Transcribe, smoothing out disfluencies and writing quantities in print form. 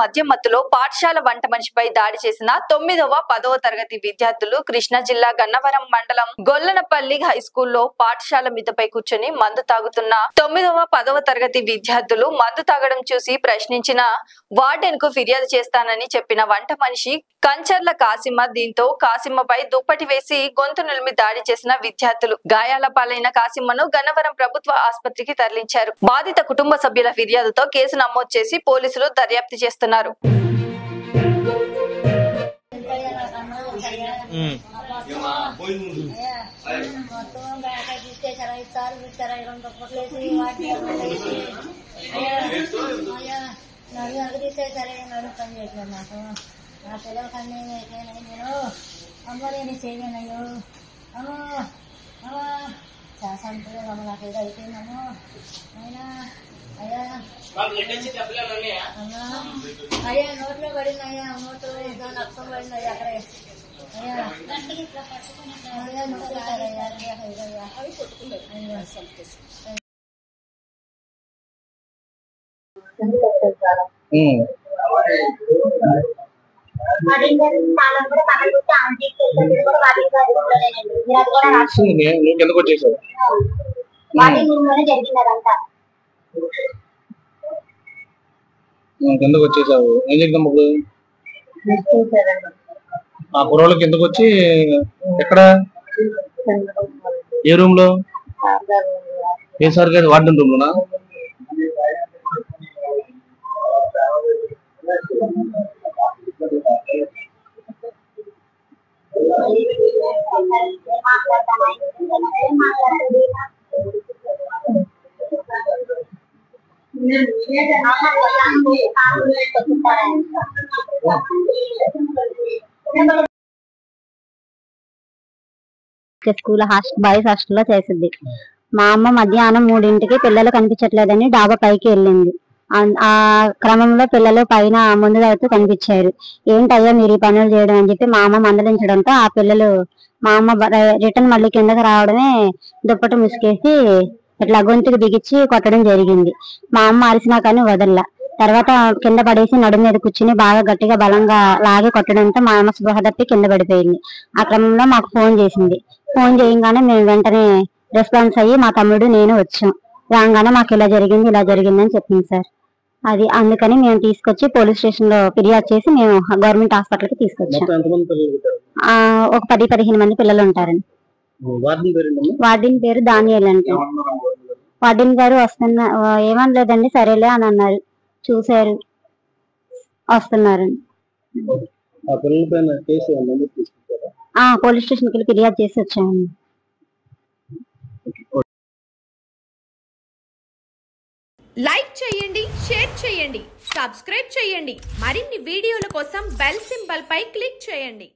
మద్యం మత్తులో పాఠశాల వంట మనిషిపై దాడి చేసిన 9వ 10వ తరగతి విద్యార్థులు కృష్ణా జిల్లా గన్నవరం మండలం గొల్లనపల్లి హైస్కూల్లో పాఠశాల మిద్దపై కూర్చొని మందు తాగుతున్న 9వ 10వ తరగతి విద్యార్థులు మందు తాగడం చూసి ప్రశ్నించిన వార్డెన్ కు ఫిర్యాదు చేస్తానని చెప్పిన వంట మనిషి కంచర్ల కాసిమ్మ. దీంతో కాసిమ్మపై దుప్పటి వేసి గొంతు నిలిమి దాడి చేసిన విద్యార్థులు గాయాల పాలైన కాసిమ్మను గన్నవరం ప్రభుత్వ ఆసుపత్రికి తరలించారు. బాధిత కుటుంబ సభ్యుల ఫిర్యాదుతో కేసు నమోదు చేసి పోలీసులు దర్యాప్తు చేస్తున్నారు. నా పిల్లల కన్నీ నేను అమ్మలేని చేయనయ్యో శాసనలో నాకు ఏదో అయిపోయిందమ్మో అయినా అయ్యా అయ్యా నోట్లో పడింది అయ్యా నోట్లో ఏదో నష్టం పడింది అయ్యా అక్కడే అయ్యా ఎందుకు వచ్చేసావు? ఎందుకు వచ్చేసావు? ఏం చేద్దాం ఇప్పుడు? ఆ కుర్రోళ్ళకి ఎందుకు వచ్చి ఎక్కడ ఏ రూమ్ లో? ఏ సార్ గారు? వార్డెన్ రూమ్ లోనా? స్కూల్ బాయ్స్ హాస్టల్లో చేసింది. మా అమ్మ మధ్యాహ్నం 3ంటికి పిల్లలు కనిపించట్లేదని డాబా పైకి వెళ్ళింది. ఆ క్రమంలో పిల్లలు పైన ముందు తాగుతూ కనిపించారు. ఏంటయ్యా మీరు ఈ పనులు చేయడం అని చెప్పి మా అమ్మ మందలించడంతో ఆ పిల్లలు మా అమ్మ రిటర్న్ మళ్ళీ కిందకి రావడమే దుప్పటి ముసుకేసి ఇట్లా గొంతుకు బిగించి కొట్టడం జరిగింది. మా అమ్మ అరిసినా కానీ వదల్లా. తర్వాత కింద పడేసి నడుము మీద కూర్చుని బాగా గట్టిగా బలంగా లాగి కొట్టడంతో మా అమ్మ స్పృహ తప్పి కింద పడిపోయింది. ఆ క్రమంలో మాకు ఫోన్ చేసింది. ఫోన్ చేయగానే మేము వెంటనే రెస్పాన్స్ అయ్యి మా తమ్ముడు నేను వచ్చాం. రాగానే మాకు ఇలా జరిగింది అని చెప్పింది సార్. అది అందుకని మేము తీసుకొచ్చి పోలీస్ స్టేషన్ లో ఫిర్యాదు చేసి మేము గవర్నమెంట్ హాస్పిటల్ కి తీసుకొచ్చాం. ఒక 10-15 మంది పిల్లలు ఉంటారండి. వార్డెన్ పేరు దానియేల్ అంటే. వార్డెన్ గారు ఏమనలేదండి, సరేలే అని అన్నారు. చూసారు, వస్తున్నారు. పోలీస్ స్టేషన్ కి ఫిర్యాదు చేసి వచ్చామండి. లైక్ చేయండి, షేర్ చేయండి, సబ్స్క్రైబ్ చేయండి. మరిన్ని వీడియోల కోసం బెల్ సింబల్ పై క్లిక్ చేయండి.